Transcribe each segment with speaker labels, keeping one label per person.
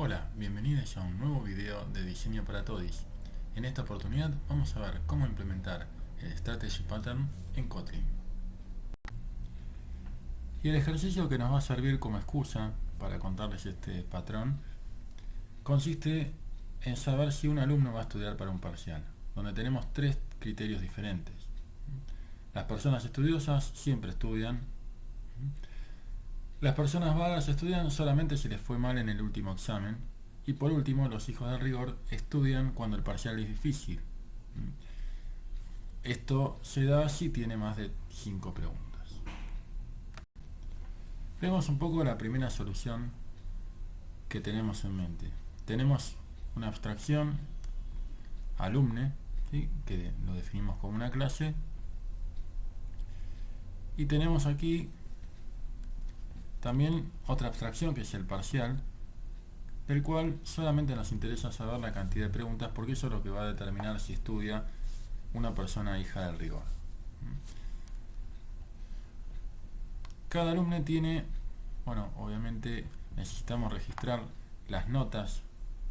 Speaker 1: Hola, bienvenidos a un nuevo video de Diseño para Todis. En esta oportunidad vamos a ver cómo implementar el Strategy Pattern en Kotlin. Y el ejercicio que nos va a servir como excusa para contarles este patrón consiste en saber si un alumno va a estudiar para un parcial, donde tenemos tres criterios diferentes. Las personas estudiosas siempre estudian. Las personas vagas estudian solamente si les fue mal en el último examen. Y por último, los hijos del rigor estudian cuando el parcial es difícil. Esto se da si tiene más de 5 preguntas. Vemos un poco la primera solución que tenemos en mente. Tenemos una abstracción, alumne, ¿sí?, que lo definimos como una clase. Y tenemos aquí también otra abstracción que es el parcial, del cual solamente nos interesa saber la cantidad de preguntas, porque eso es lo que va a determinar si estudia una persona hija del rigor. Cada alumno tiene, obviamente necesitamos registrar las notas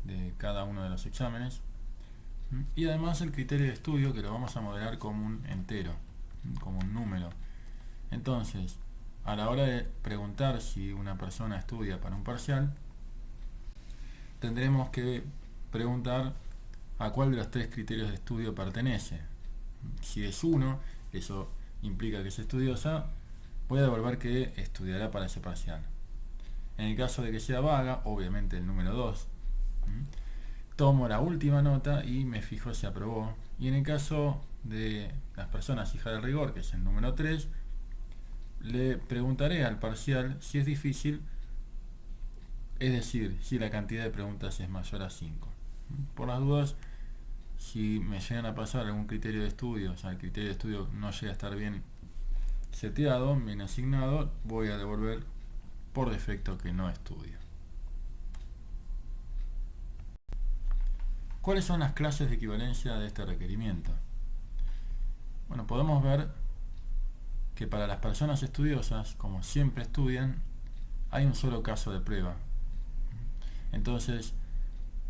Speaker 1: de cada uno de los exámenes y además el criterio de estudio, que lo vamos a modelar como un entero, como un número. Entonces, a la hora de preguntar si una persona estudia para un parcial, tendremos que preguntar a cuál de los tres criterios de estudio pertenece. Si es uno, eso implica que es estudiosa, voy a devolver que estudiará para ese parcial. En el caso de que sea vaga, obviamente el número 2, tomo la última nota y me fijo si aprobó. Y en el caso de las personas hijas del rigor, que es el número 3, le preguntaré al parcial si es difícil, es decir, si la cantidad de preguntas es mayor a 5. Por las dudas, si me llegan a pasar algún criterio de estudio, o sea, el criterio de estudio no llega a estar bien seteado, bien asignado, voy a devolver por defecto que no estudia. ¿Cuáles son las clases de equivalencia de este requerimiento? Bueno, podemos ver que para las personas estudiosas, como siempre estudian, hay un solo caso de prueba. Entonces,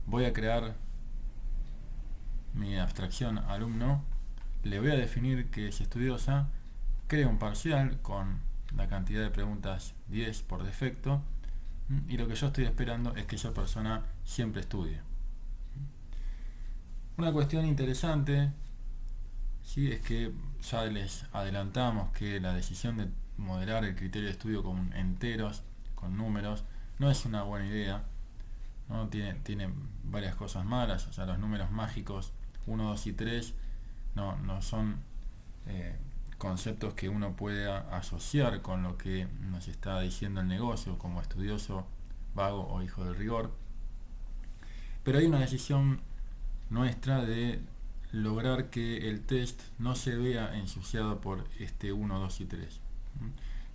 Speaker 1: voy a crear mi abstracción alumno, le voy a definir que es estudiosa, creo un parcial con la cantidad de preguntas 10 por defecto, y lo que yo estoy esperando es que esa persona siempre estudie. Una cuestión interesante, ¿sí?, es que ya les adelantamos que la decisión de modelar el criterio de estudio con enteros, con números, no es una buena idea, ¿no? Tiene varias cosas malas. O sea, los números mágicos 1, 2 y 3 no son conceptos que uno pueda asociar con lo que nos está diciendo el negocio como estudioso, vago o hijo del rigor. Pero hay una decisión nuestra de lograr que el test no se vea ensuciado por este 1, 2 y 3.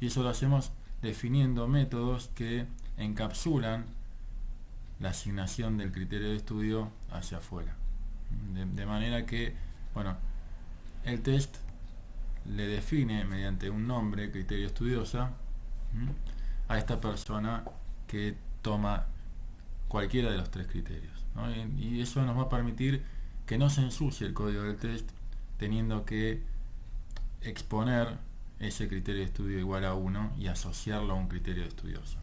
Speaker 1: Y eso lo hacemos definiendo métodos que encapsulan la asignación del criterio de estudio hacia afuera. De manera que, el test le define mediante un nombre, criterio estudiosa, a esta persona que toma cualquiera de los tres criterios, ¿no? Y eso nos va a permitir que no se ensucie el código del test teniendo que exponer ese criterio de estudio igual a 1 y asociarlo a un criterio de estudioso.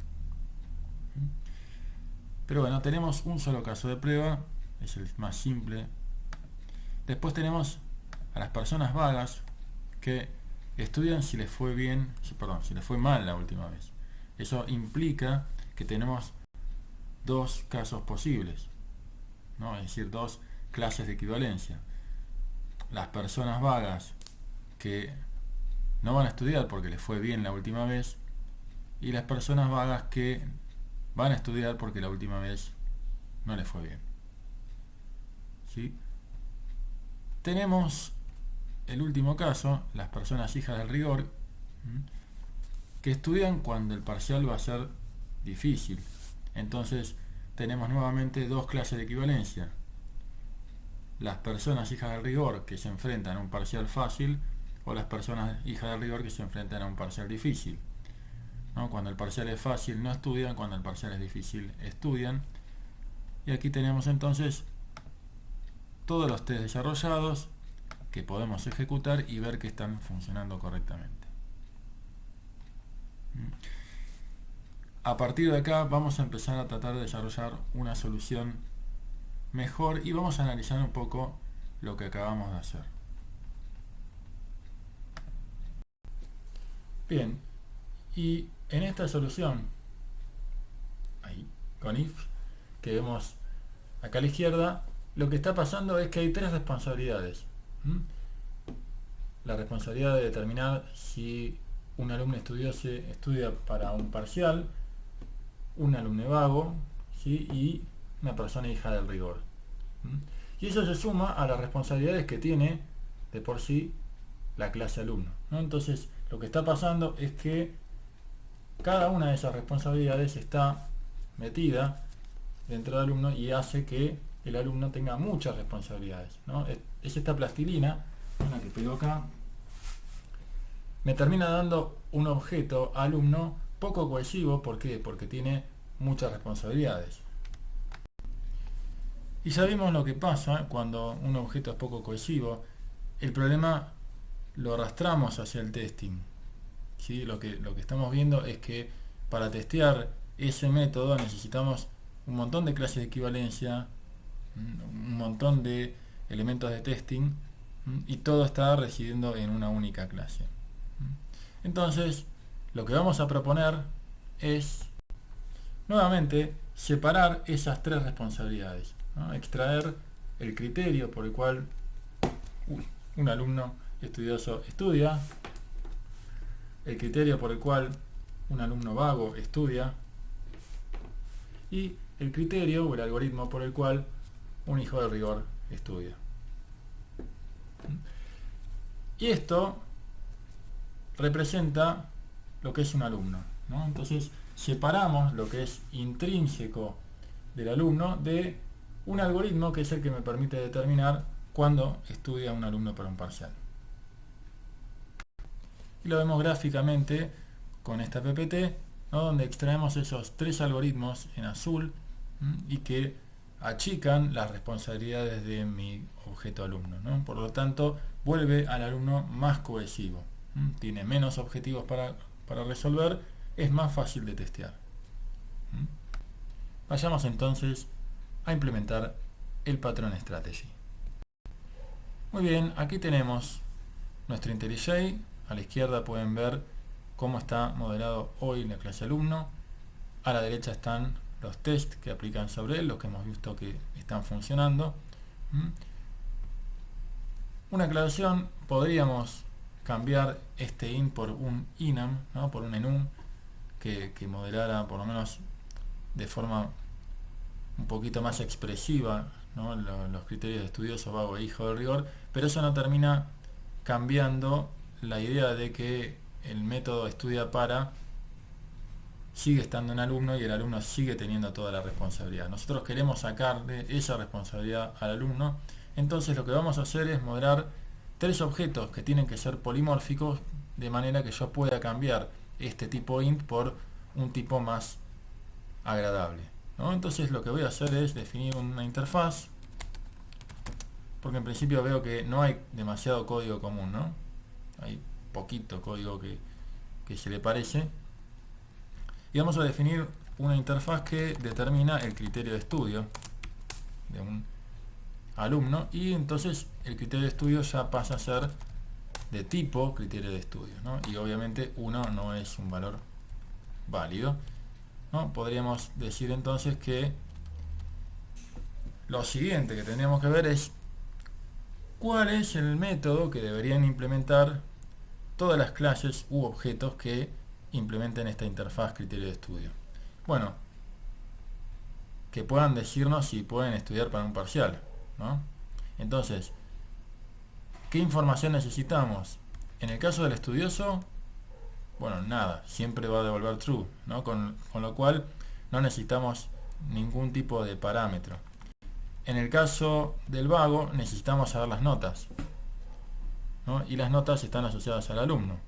Speaker 1: Pero bueno, tenemos un solo caso de prueba, es el más simple. Después tenemos a las personas vagas que estudian si les fue bien, si les fue mal la última vez. Eso implica que tenemos dos casos posibles, ¿no? Es decir, dos clases de equivalencia. Las personas vagas que no van a estudiar porque les fue bien la última vez, y las personas vagas que van a estudiar porque la última vez no les fue bien. ¿Sí? Tenemos el último caso, las personas hijas del rigor, que estudian cuando el parcial va a ser difícil. Entonces tenemos nuevamente dos clases de equivalencia. Las personas hijas del rigor que se enfrentan a un parcial fácil, o las personas hijas del rigor que se enfrentan a un parcial difícil, ¿no? Cuando el parcial es fácil no estudian, cuando el parcial es difícil estudian. Y aquí tenemos entonces todos los test desarrollados que podemos ejecutar y ver que están funcionando correctamente. A partir de acá vamos a empezar a tratar de desarrollar una solución mejor y vamos a analizar un poco lo que acabamos de hacer. Bien, y en esta solución, ahí, con if, que vemos acá a la izquierda, lo que está pasando es que hay tres responsabilidades. La responsabilidad de determinar si un alumno estudioso estudia para un parcial, un alumno vago, ¿sí? Y una persona hija del rigor. Y eso se suma a las responsabilidades que tiene de por sí la clase alumno, ¿no? Entonces, lo que está pasando es que cada una de esas responsabilidades está metida dentro del alumno y hace que el alumno tenga muchas responsabilidades, ¿no? Es esta plastilina, una que pego acá, me termina dando un objeto alumno poco cohesivo. ¿Por qué? Porque tiene muchas responsabilidades. Y sabemos lo que pasa cuando un objeto es poco cohesivo. El problema lo arrastramos hacia el testing, ¿sí? Lo que estamos viendo es que para testear ese método necesitamos un montón de clases de equivalencia, un montón de elementos de testing, y todo está residiendo en una única clase. Entonces, lo que vamos a proponer es nuevamente separar esas tres responsabilidades, ¿no? Extraer el criterio por el cual un alumno estudioso estudia, el criterio por el cual un alumno vago estudia y el criterio o el algoritmo por el cual un hijo de rigor estudia. Y esto representa lo que es un alumno, ¿no? Entonces separamos lo que es intrínseco del alumno de un algoritmo que es el que me permite determinar cuándo estudia un alumno para un parcial. Y lo vemos gráficamente con esta PPT, ¿no? Donde extraemos esos tres algoritmos en azul y que achican las responsabilidades de mi objeto alumno, ¿no? Por lo tanto, vuelve al alumno más cohesivo. Tiene menos objetivos para resolver, es más fácil de testear. Vayamos entonces a implementar el Pattern Strategy. Muy bien, aquí tenemos nuestro IntelliJ. A la izquierda pueden ver cómo está modelado hoy la clase alumno. A la derecha están los tests que aplican sobre él, los que hemos visto que están funcionando. Una aclaración: podríamos cambiar este int por un enum, ¿no? Por un enum que modelara por lo menos de forma un poquito más expresiva, ¿no? Los criterios de estudioso, vago e hijo de rigor, pero eso no termina cambiando la idea de que el método estudia para sigue estando en alumno y el alumno sigue teniendo toda la responsabilidad. Nosotros queremos sacarle esa responsabilidad al alumno. Entonces lo que vamos a hacer es modelar tres objetos que tienen que ser polimórficos, de manera que yo pueda cambiar este tipo int por un tipo más agradable, ¿no? Entonces lo que voy a hacer es definir una interfaz, porque en principio veo que no hay demasiado código común, ¿no? Hay poquito código que se le parece. Y vamos a definir una interfaz que determina el criterio de estudio de un alumno, y entonces el criterio de estudio ya pasa a ser de tipo criterio de estudio, ¿no? Y obviamente 1 no es un valor válido, ¿no? Podríamos decir entonces que lo siguiente que tendríamos que ver es cuál es el método que deberían implementar todas las clases u objetos que implementen esta interfaz criterio de estudio. Bueno, que puedan decirnos si pueden estudiar para un parcial, ¿no? Entonces, ¿qué información necesitamos? En el caso del estudioso, bueno, nada, siempre va a devolver true, ¿no? Con lo cual no necesitamos ningún tipo de parámetro. En el caso del vago necesitamos saber las notas, ¿no? Y las notas están asociadas al alumno.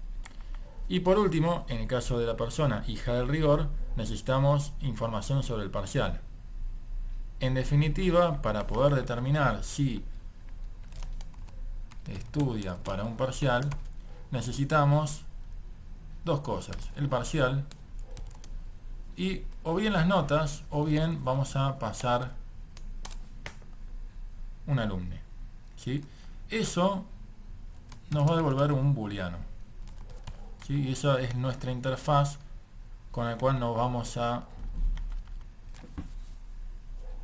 Speaker 1: Y por último, en el caso de la persona hija del rigor, necesitamos información sobre el parcial. En definitiva, para poder determinar si estudia para un parcial, necesitamos dos cosas: el parcial y o bien las notas, o bien vamos a pasar un alumne, ¿sí? Eso nos va a devolver un booleano, ¿sí? Y esa es nuestra interfaz con la cual nos vamos a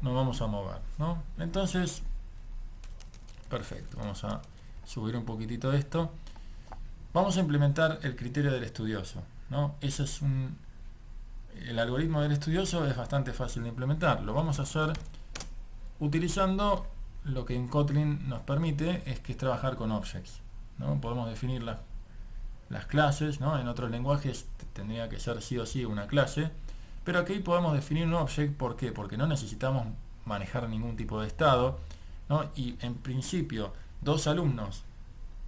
Speaker 1: mover, ¿no? Entonces, perfecto, vamos a subir un poquitito esto. Vamos a implementar el criterio del estudioso, ¿no? Ese es el algoritmo del estudioso es bastante fácil de implementar. Lo vamos a hacer utilizando lo que en Kotlin nos permite, que es trabajar con objects, ¿no? Podemos definir las clases, ¿no? En otros lenguajes tendría que ser sí o sí una clase, pero aquí podemos definir un object. ¿Por qué? Porque no necesitamos manejar ningún tipo de estado, ¿no? Y en principio, dos alumnos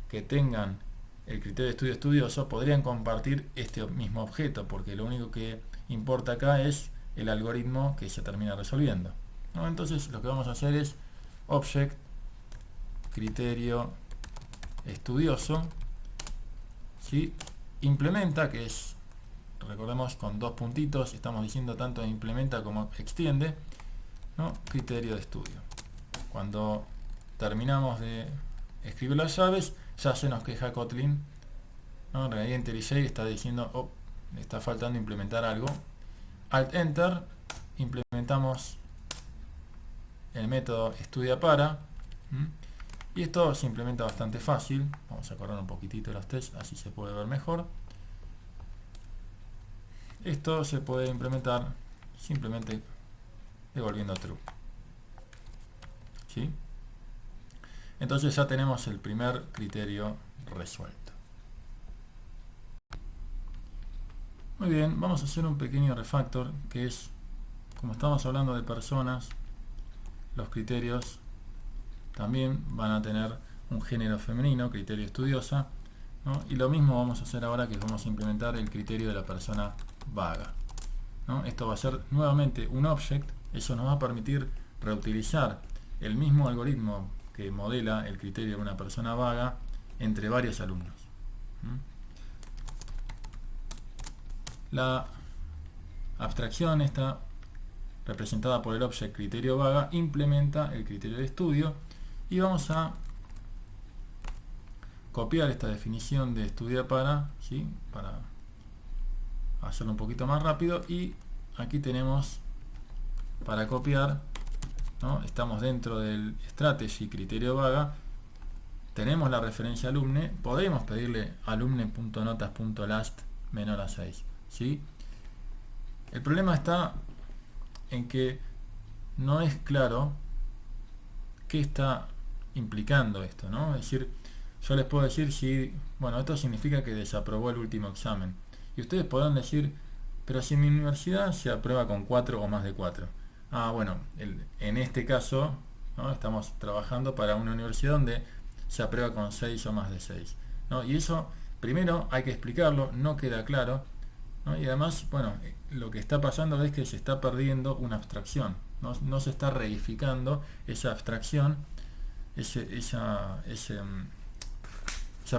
Speaker 1: que tengan el criterio de estudio estudioso podrían compartir este mismo objeto, porque lo único que importa acá es el algoritmo que se termina resolviendo, ¿no? Entonces lo que vamos a hacer es object criterio estudioso, ¿sí? Implementa, que es, recordemos, con dos puntitos, estamos diciendo tanto implementa como extiende, ¿no? Criterio de estudio. Cuando terminamos de escribir las llaves, ya se nos queja Kotlin, ¿no? En realidad IntelliJ está diciendo, oh, está faltando implementar algo. Alt Enter, implementamos el método estudia para, y esto se implementa bastante fácil. Vamos a correr un poquitito los tests, así se puede ver mejor. Esto se puede implementar simplemente devolviendo true, ¿sí? Entonces ya tenemos el primer criterio resuelto. Muy bien, vamos a hacer un pequeño refactor, que es, como estamos hablando de personas, los criterios también van a tener un género femenino, criterio estudiosa, ¿no? Y lo mismo vamos a hacer ahora, que vamos a implementar el criterio de la persona vaga, ¿no? Esto va a ser nuevamente un object. Eso nos va a permitir reutilizar el mismo algoritmo que modela el criterio de una persona vaga entre varios alumnos. La abstracción está representada por el object criterio vaga, implementa el criterio de estudio, y vamos a copiar esta definición de estudia para, ¿sí? Para hacerlo un poquito más rápido, y aquí tenemos para copiar, ¿no? Estamos dentro del strategy criterio vaga, tenemos la referencia alumne, podemos pedirle alumne.notas.last menor a 6, ¿sí? El problema está en que no es claro qué está implicando esto, ¿no? Es decir, yo les puedo decir si, bueno, esto significa que desaprobó el último examen, y ustedes podrán decir, pero si en mi universidad se aprueba con 4 o más de 4. Ah, bueno, en este caso, ¿no? Estamos trabajando para una universidad donde se aprueba con 6 o más de 6, ¿no? Y eso, primero, hay que explicarlo, no queda claro, ¿no? Y además, bueno, lo que está pasando es que se está perdiendo una abstracción, no se está reificando esa abstracción, esa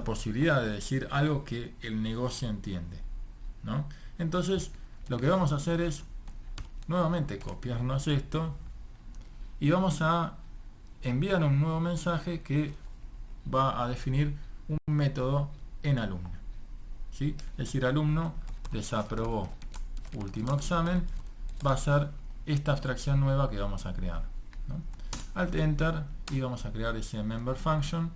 Speaker 1: posibilidad de decir algo que el negocio entiende, ¿no? Entonces, lo que vamos a hacer es nuevamente copiarnos esto, y vamos a enviar un nuevo mensaje que va a definir un método en alumno, ¿sí? Es decir, alumno desaprobó último examen, va a ser esta abstracción nueva que vamos a crear, ¿no? Alt Enter, y vamos a crear ese member function.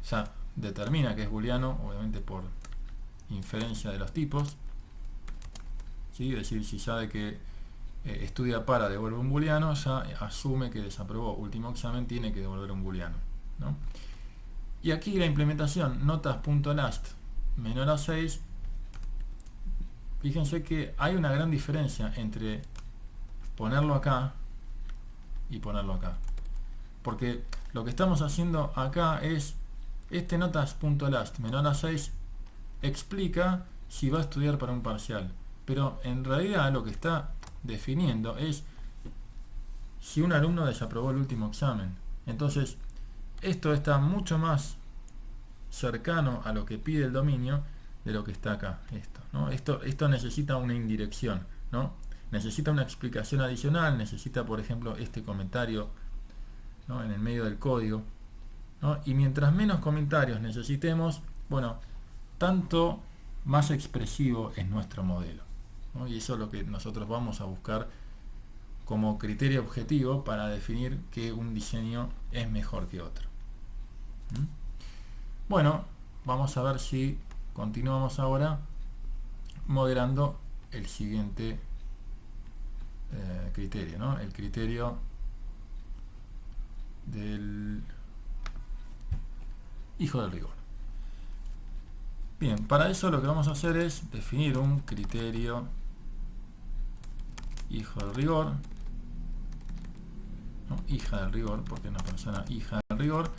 Speaker 1: Ya determina que es booleano, obviamente por inferencia de los tipos, ¿sí? Es decir, si sabe que estudia para devuelve un booleano, ya asume que desaprobó último examen, tiene que devolver un booleano, ¿no? Y aquí la implementación notas.last menor a 6, fíjense que hay una gran diferencia entre ponerlo acá y ponerlo acá, porque lo que estamos haciendo acá es este notas.last menor a 6 explica si va a estudiar para un parcial, pero en realidad lo que está definiendo es si un alumno desaprobó el último examen. Entonces, esto está mucho más cercano a lo que pide el dominio de lo que está acá. Esto necesita una indirección, ¿no? Necesita una explicación adicional, necesita, por ejemplo, este comentario, ¿no?, en el medio del código, ¿no? Y mientras menos comentarios necesitemos, bueno, tanto más expresivo es nuestro modelo, ¿no? Y eso es lo que nosotros vamos a buscar como criterio objetivo para definir que un diseño es mejor que otro. Bueno, vamos a ver si continuamos ahora modelando el siguiente criterio, ¿no? El criterio del hijo del rigor. Bien, para eso lo que vamos a hacer es definir un criterio hijo del rigor, ¿no? Hija del rigor, porque es una persona hija del rigor,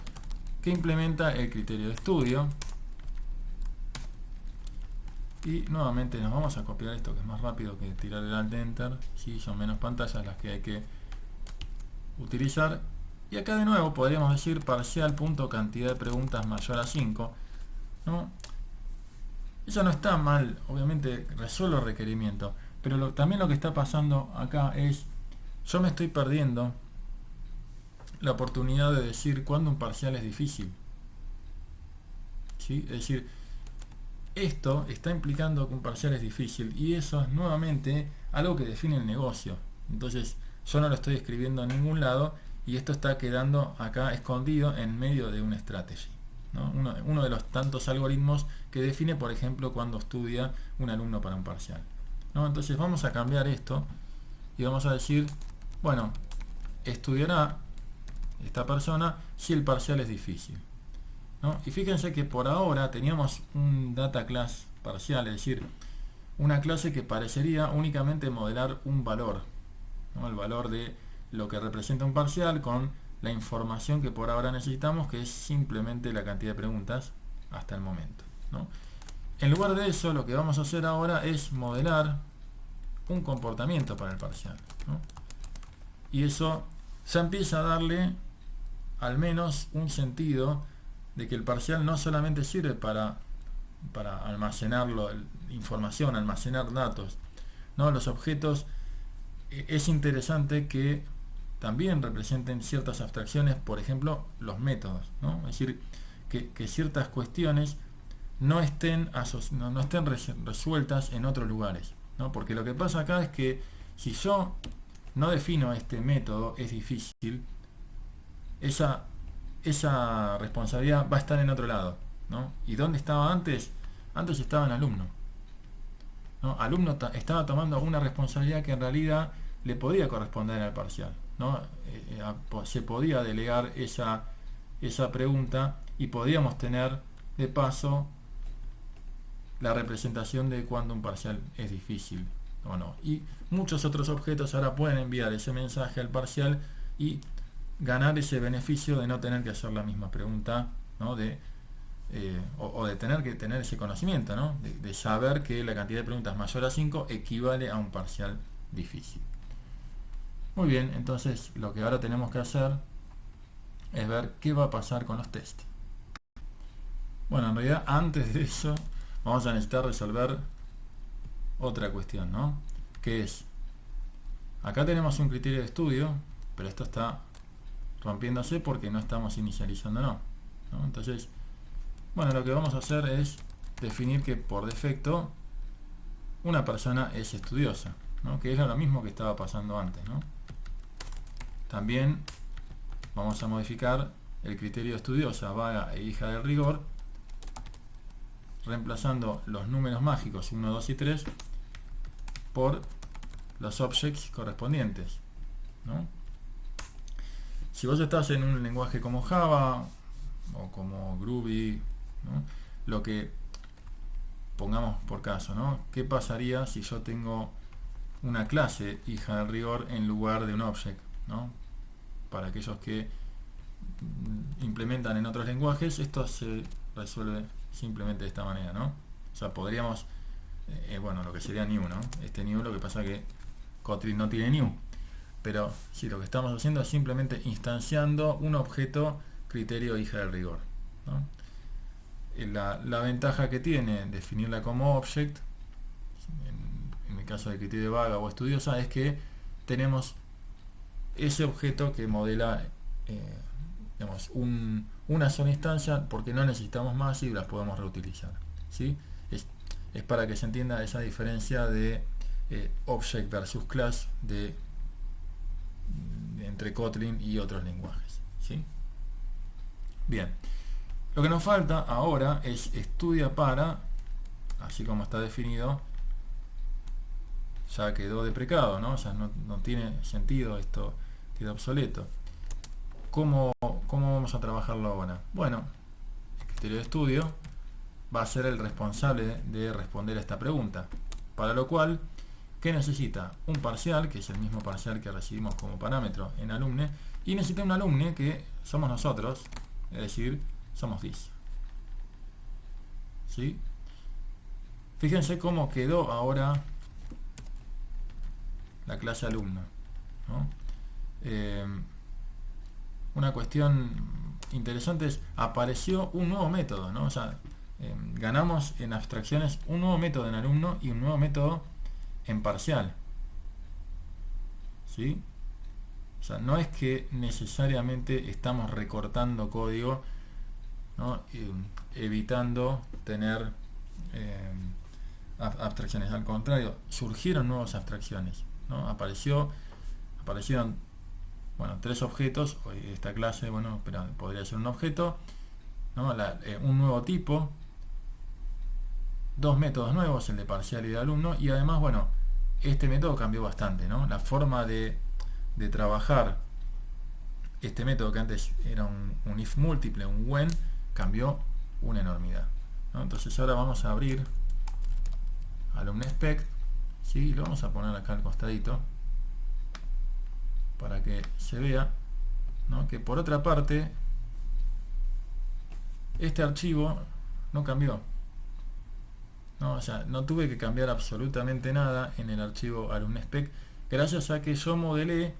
Speaker 1: que implementa el criterio de estudio. Y nuevamente nos vamos a copiar esto, que es más rápido que tirar el Alt Enter. ¿Sí? Son menos pantallas las que hay que utilizar. Y acá de nuevo podríamos decir parcial.cantidad de preguntas mayor a 5, ¿no? Eso no está mal, obviamente resuelvo el requerimiento, pero también lo que está pasando acá es, yo me estoy perdiendo la oportunidad de decir cuándo un parcial es difícil. ¿Sí? Es decir, esto está implicando que un parcial es difícil, y eso es nuevamente algo que define el negocio. Entonces yo no lo estoy escribiendo en ningún lado, y esto está quedando acá escondido en medio de una strategy, ¿no? Uno de los tantos algoritmos que define, por ejemplo, cuando estudia un alumno para un parcial, ¿no? Entonces vamos a cambiar esto y vamos a decir, bueno, estudiará esta persona si el parcial es difícil, ¿no? Y fíjense que por ahora teníamos un data class parcial, es decir, una clase que parecería únicamente modelar un valor, ¿no? El valor de lo que representa un parcial con la información que por ahora necesitamos, que es simplemente la cantidad de preguntas hasta el momento, ¿no? En lugar de eso, lo que vamos a hacer ahora es modelar un comportamiento para el parcial, ¿no? Y eso ya empieza a darle al menos un sentido de que el parcial no solamente sirve para almacenar información, almacenar datos, ¿no? Los objetos, es interesante que también representen ciertas abstracciones, por ejemplo, los métodos, ¿no? Es decir, que ciertas cuestiones no estén resueltas en otros lugares, ¿no? Porque lo que pasa acá es que si yo no defino este método es difícil, esa responsabilidad va a estar en otro lado, ¿no? ¿Y dónde estaba antes? Antes estaba en alumno, ¿no? Alumno estaba tomando una responsabilidad que en realidad le podía corresponder al parcial, ¿no? Se podía delegar esa pregunta, y podíamos tener de paso la representación de cuando un parcial es difícil o no. Y muchos otros objetos ahora pueden enviar ese mensaje al parcial y ganar ese beneficio de no tener que hacer la misma pregunta, ¿no? O de tener que tener ese conocimiento, ¿no? De saber que la cantidad de preguntas mayor a 5 equivale a un parcial difícil. Muy bien, entonces lo que ahora tenemos que hacer es ver qué va a pasar con los test. Bueno, en realidad antes de eso vamos a necesitar resolver otra cuestión, ¿no? Que es, acá tenemos un criterio de estudio, pero esto está rompiéndose porque no estamos inicializando, ¿no? Entonces, bueno, lo que vamos a hacer es definir que por defecto una persona es estudiosa, ¿no? Que es lo mismo que estaba pasando antes, ¿no? También vamos a modificar el criterio de estudiosa, vaga e hija del rigor, reemplazando los números mágicos 1, 2 y 3 por los objects correspondientes, ¿no? Si vos estás en un lenguaje como Java o como Groovy, ¿no? Lo que pongamos por caso, ¿no? ¿Qué pasaría si yo tengo una clase hija del rigor en lugar de un object, ¿no? Para aquellos que implementan en otros lenguajes, esto se resuelve simplemente de esta manera, ¿no? O sea, podríamos, bueno, lo que sería new, ¿no? Este new, lo que pasa que Kotlin no tiene new. pero sí, lo que estamos haciendo es simplemente instanciando un objeto criterio hija del rigor, ¿no? La ventaja que tiene definirla como object, en el caso de criterio vaga o estudiosa, es que tenemos ese objeto que modela digamos, una sola instancia, porque no necesitamos más y las podemos reutilizar, ¿sí? Es para que se entienda esa diferencia de object versus class entre Kotlin y otros lenguajes, ¿sí? Bien, lo que nos falta ahora es estudia para, así como está definido, ya quedó deprecado, ¿no? O sea, no tiene sentido, esto queda obsoleto. ¿Cómo vamos a trabajarlo ahora? Bueno, el criterio de estudio va a ser el responsable de responder a esta pregunta, para lo cual, ¿qué necesita? Un parcial, que es el mismo parcial que recibimos como parámetro en alumne, y necesita un alumne que somos nosotros, es decir, somos this, ¿sí? Fíjense cómo quedó ahora la clase alumno, ¿no? Una cuestión interesante es, apareció un nuevo método, ¿no? O sea, ganamos en abstracciones un nuevo método en alumno y un nuevo método en parcial, ¿sí? O sea, no es que necesariamente estamos recortando código, ¿no? Evitando tener abstracciones. Al contrario, surgieron nuevas abstracciones, ¿no? Aparecieron, bueno, 3 objetos. Esta clase, bueno, pero podría ser un objeto, ¿no? Un nuevo tipo, 2 métodos nuevos, el de parcial y de alumno, y además, bueno, este método cambió bastante, ¿no? La forma de trabajar este método, que antes era un if múltiple, un when, cambió una enormidad, ¿no? Entonces ahora vamos a abrir alumnespec, ¿sí? Lo vamos a poner acá al costadito para que se vea, ¿no? Que por otra parte este archivo no cambió, ¿no? O sea, no tuve que cambiar absolutamente nada en el archivo alumnespec, gracias a que yo modelé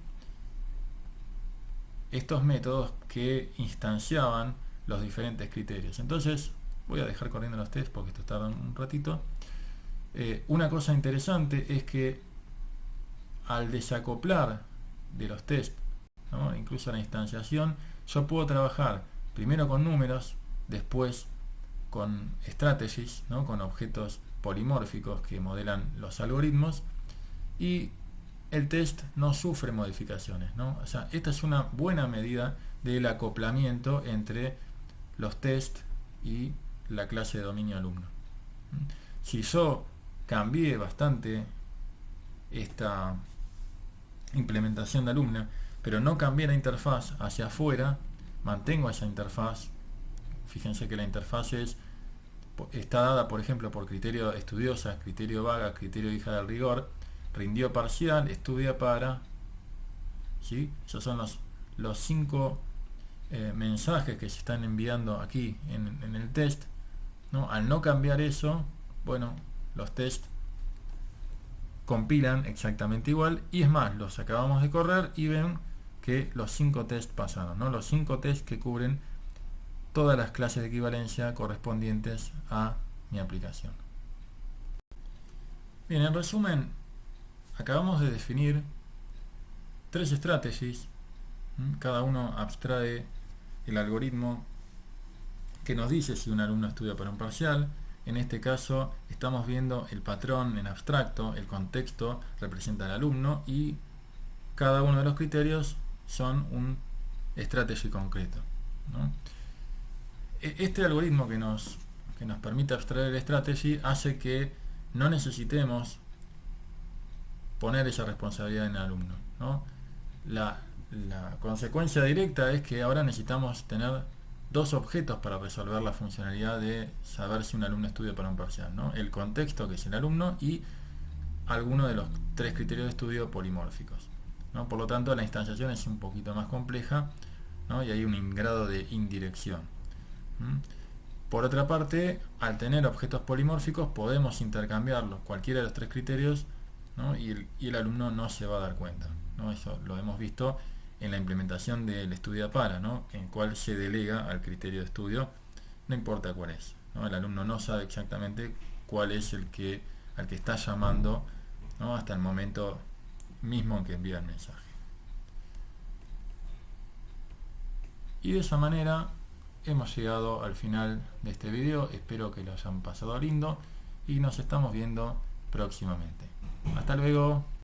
Speaker 1: estos métodos que instanciaban los diferentes criterios. Entonces voy a dejar corriendo los tests porque esto tarda un ratito. Una cosa interesante es que al desacoplar de los tests, ¿no? Incluso la instanciación, yo puedo trabajar primero con números, después con strategies, ¿no? Con objetos polimórficos que modelan los algoritmos, y el test no sufre modificaciones, ¿no? O sea, esta es una buena medida del acoplamiento entre los tests y la clase de dominio alumno. Si yo cambié bastante esta implementación de alumno, pero no cambié la interfaz hacia afuera, mantengo esa interfaz. Fíjense que la interfaz está dada, por ejemplo, por criterio estudiosa, criterio vaga, criterio hija del rigor, rindió parcial, estudia para, ¿sí? Esos son los 5 mensajes que se están enviando aquí en el test, ¿no? Al no cambiar eso, bueno, los tests compilan exactamente igual, y es más, los acabamos de correr y ven que los 5 tests pasaron, ¿no? Los 5 tests que cubren todas las clases de equivalencia correspondientes a mi aplicación. Bien, en resumen, acabamos de definir 3 strategies. Cada uno abstrae el algoritmo que nos dice si un alumno estudia para un parcial. En este caso estamos viendo el patrón en abstracto, el contexto representa al alumno, y cada uno de los criterios son un strategy concreto, ¿no? Este algoritmo que nos permite abstraer el strategy hace que no necesitemos poner esa responsabilidad en el alumno, ¿no? La consecuencia directa es que ahora necesitamos tener 2 objetos para resolver la funcionalidad de saber si un alumno estudia para un parcial, ¿no? El contexto, que es el alumno, y alguno de los 3 criterios de estudio polimórficos, ¿no? Por lo tanto, la instanciación es un poquito más compleja, ¿no? Y hay un grado de indirección. Por otra parte, al tener objetos polimórficos podemos intercambiarlos, cualquiera de los 3 criterios, ¿no? Y el alumno no se va a dar cuenta, ¿no? Eso lo hemos visto en la implementación del Estudiapara, ¿no? En cual se delega al criterio de estudio, no importa cuál es, ¿no? El alumno no sabe exactamente cuál es al que está llamando, ¿no? Hasta el momento mismo en que envía el mensaje. Y de esa manera hemos llegado al final de este video. Espero que lo hayan pasado lindo y nos estamos viendo próximamente. Hasta luego.